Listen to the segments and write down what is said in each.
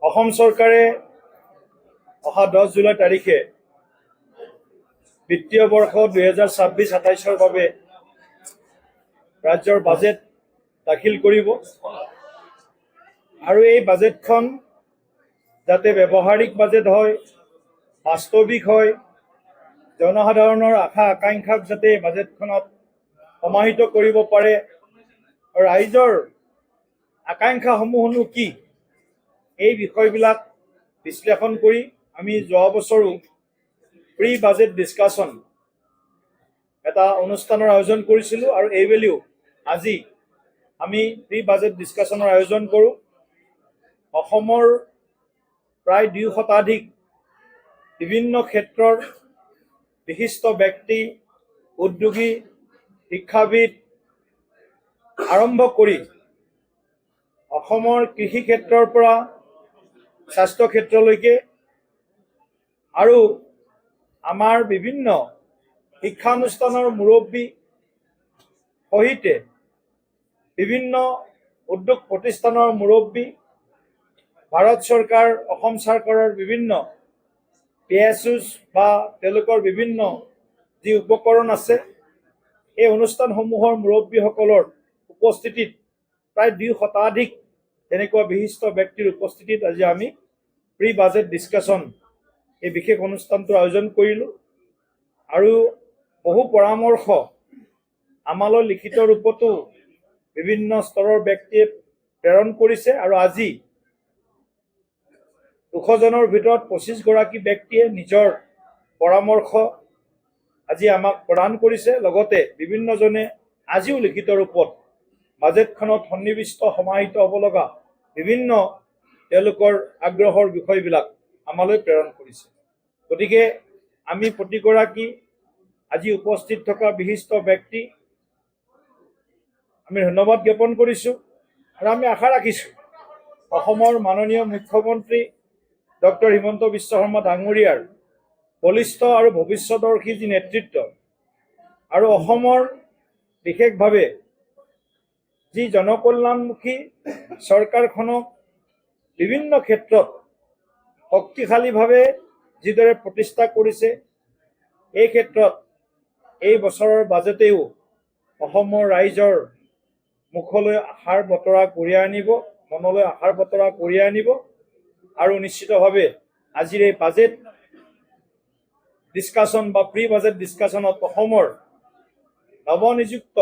অসম চৰকাৰে অহা 10 জুলাই তাৰিখে বিত্তীয় বৰ্ষ 2026-27 বাবে ৰাজ্যৰ বাজেট দাখিল কৰিব আৰু এই বাজেটখন যাতে ব্যৱহাৰিক বাজেট হয়, বাস্তৱিক হয়, জনসাধাৰণৰ আশা আকাংক্ষাক যাতে বাজেটখনত সমাহিত কৰিব পাৰে আৰু ৰাইজৰ আকাংক্ষাসমূহনো কি এই বিষয়বিলাক বিশ্লেষণ কৰি আমি যোৱা বছৰো প্ৰি বাজেট ডিছকাশ্যন এটা অনুষ্ঠানৰ আয়োজন কৰিছিলোঁ আৰু এইবেলিও আজি আমি প্ৰি বাজেট ডিছকাশ্যনৰ আয়োজন কৰোঁ। অসমৰ প্ৰায় 2 শতাধিক বিভিন্ন ক্ষেত্ৰৰ বিশিষ্ট ব্যক্তি, উদ্যোগী, শিক্ষাবিদ আৰম্ভ কৰি অসমৰ কৃষি ক্ষেত্ৰৰ পৰা স্বাস্থ্য ক্ষেত্ৰলৈকে আৰু আমাৰ বিভিন্ন শিক্ষানুষ্ঠানৰ মুৰব্বী সহিতে বিভিন্ন উদ্যোগ প্ৰতিষ্ঠানৰ মুৰব্বী, ভাৰত চৰকাৰ, অসম চৰকাৰৰ বিভিন্ন PSUs বা তেওঁলোকৰ বিভিন্ন যি উপকৰণ আছে এই অনুষ্ঠানসমূহৰ মুৰব্বীসকলৰ উপস্থিতিত প্ৰায় 2 শতাধিক তেনেকুৱা বিশিষ্ট ব্যক্তিৰ উপস্থিতিত আজি আমি প্ৰি বাজেট ডিছকাশ্যন এই বিশেষ অনুষ্ঠানটোৰ আয়োজন কৰিলোঁ আৰু বহু পৰামৰ্শ আমালৈ লিখিত ৰূপতো বিভিন্ন স্তৰৰ ব্যক্তিয়ে প্ৰেৰণ কৰিছে আৰু আজি 200 জনৰ ভিতৰত 25 গৰাকী ব্যক্তিয়ে নিজৰ পৰামৰ্শ আজি আমাক প্ৰদান কৰিছে। লগতে বিভিন্নজনে আজিও লিখিত ৰূপত বাজেটখনত সন্নিৱিষ্ট সমাহিত হ'ব লগা বিভিন্ন তেওঁলোকৰ আগ্ৰহৰ বিষয়বিলাক আমালৈ প্ৰেৰণ কৰিছে। গতিকে আমি প্ৰতিগৰাকী আজি উপস্থিত থকা বিশিষ্ট ব্যক্তি আমি ধন্যবাদ জ্ঞাপন কৰিছোঁ আৰু আমি আশা ৰাখিছোঁ অসমৰ মাননীয় মুখ্যমন্ত্ৰী ডক্টৰ হিমন্ত বিশ্ব শৰ্মা ডাঙৰীয়াৰ বলিষ্ঠ আৰু ভৱিষ্যদৰ্শী যি নেতৃত্ব আৰু অসমৰ বিশেষভাৱে যি জনকল্যাণমুখী চৰকাৰখনক বিভিন্ন ক্ষেত্ৰত শক্তিশালীভাৱে যিদৰে প্ৰতিষ্ঠা কৰিছে এই ক্ষেত্ৰত এই বছৰৰ বাজেটেও অসমৰ ৰাইজৰ মুখলৈ আশাৰ বতৰা কঢ়িয়াই আনিব, মনলৈ আশাৰ বতৰা কঢ়িয়াই আনিব আৰু নিশ্চিতভাৱে আজিৰ এই বাজেট ডিছকাশ্যন বা প্ৰি বাজেট ডিছকাশ্যনত অসমৰ নৱনিযুক্ত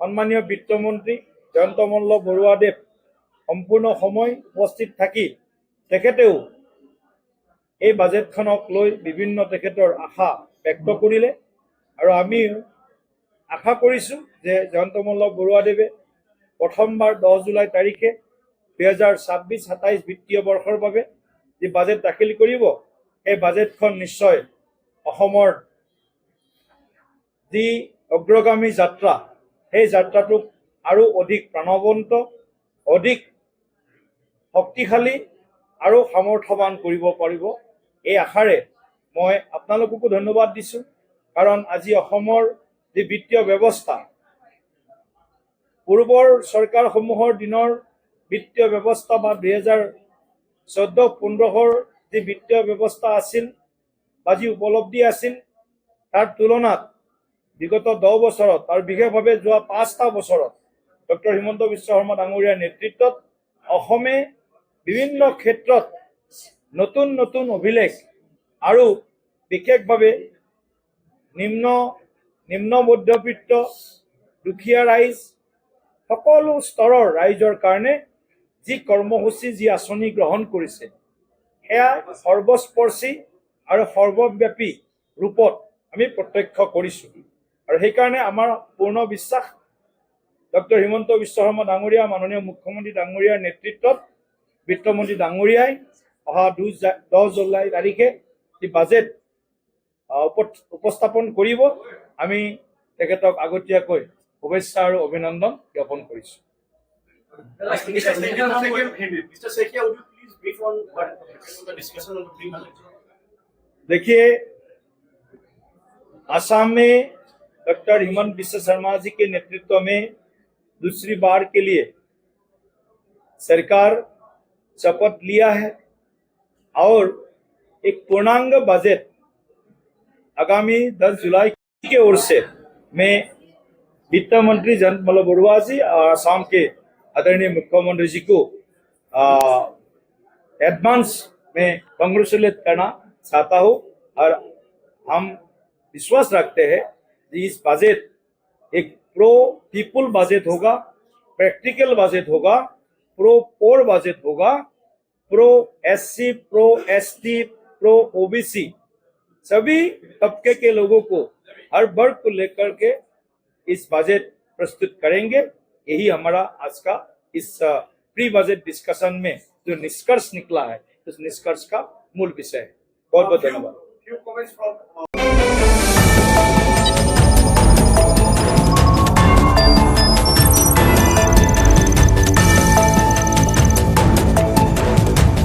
সন্মানীয় বিত্তমন্ত্ৰী জয়ন্ত মল্ল বৰুৱাদেৱ সম্পূৰ্ণ সময় উপস্থিত থাকি তেখেতেও এই বাজেটখনক লৈ বিভিন্ন তেখেতৰ আশা ব্যক্ত কৰিলে আৰু আমি আশা কৰিছোঁ যে জয়ন্ত মল্ল বৰুৱাদেৱে প্ৰথমবাৰ 10 জুলাই তাৰিখে 2026-27 বিত্তীয় বৰ্ষৰ বাবে যি বাজেট দাখিল কৰিব এই বাজেটখন নিশ্চয় অসমৰ যি অগ্ৰগামী যাত্ৰা সেই যাত্ৰাটোক আৰু অধিক প্ৰাণৱন্ত, অধিক শক্তিশালী আৰু সামৰ্থ্যৱান কৰিব পাৰিব। এই আশাৰে মই আপোনালোককো ধন্যবাদ দিছোঁ কাৰণ আজি অসমৰ যি বিত্তীয় ব্যৱস্থা পূৰ্বৰ চৰকাৰসমূহৰ দিনৰ বিত্তীয় ব্যৱস্থা বা 2014-15 যি বিত্তীয় ব্যৱস্থা আছিল বা যি উপলব্ধি আছিল তাৰ তুলনাত বিগত 10 বছৰত আৰু বিশেষভাৱে যোৱা 5টা বছৰত ডক্টৰ হিমন্ত বিশ্ব শৰ্মা ডাঙৰীয়াৰ নেতৃত্বত অসমে বিভিন্ন ক্ষেত্ৰত নতুন নতুন অভিলেখ আৰু বিশেষভাৱে নিম্ন মধ্যবিত্ত দুখীয়া ৰাইজ সকলো স্তৰৰ ৰাইজৰ কাৰণে যি কৰ্মসূচী যি আঁচনি গ্ৰহণ কৰিছে সেয়া সৰ্বস্পৰ্শী আৰু সৰ্বব্যাপী ৰূপত আমি প্ৰত্যক্ষ কৰিছোঁ আৰু সেইকাৰণে আমাৰ পূৰ্ণ বিশ্বাস ডক্টৰ হিমন্ত বিশ্ব শৰ্মা ডাঙৰীয়া মাননীয় মুখ্যমন্ত্ৰী ডাঙৰীয়াৰ নেতৃত্বত বিত্তমন্ত্ৰী ডাঙৰীয়াই অহা 10 জুলাই তাৰিখে যি বাজেট উপস্থাপন কৰিব আমি তেখেতক আগতীয়াকৈ শুভেচ্ছা আৰু অভিনন্দন জ্ঞাপন কৰিছোঁ। देखिए, असम में डॉक्टर हिमंत बिस्वा शर्मा जी के नेतृत्व में दूसरी बार के लिए सरकार शपथ लिया है और एक पूर्णांग बजट आगामी 10 जुलाई की ओर से मैं वित्त मंत्री जयंत मल्ल बरुआ जी और असम के आदरणीय मुख्यमंत्री जी को एडवांस में कांग्रेचुलेट करना चाहता हूँ और हम विश्वास रखते हैं कि इस बजट एक प्रो पीपुल बजट होगा, प्रैक्टिकल बजट होगा, प्रो पोर बजट होगा, pro SC, pro ST, pro OBC सभी तबके के लोगों को, हर वर्ग को लेकर के इस बजट प्रस्तुत करेंगे। यही हमारा आज का इस प्री बजट डिस्कशन में जो निष्कर्ष निकला है उस निष्कर्ष का मूल विषय है। बहुत बहुत धन्यवाद।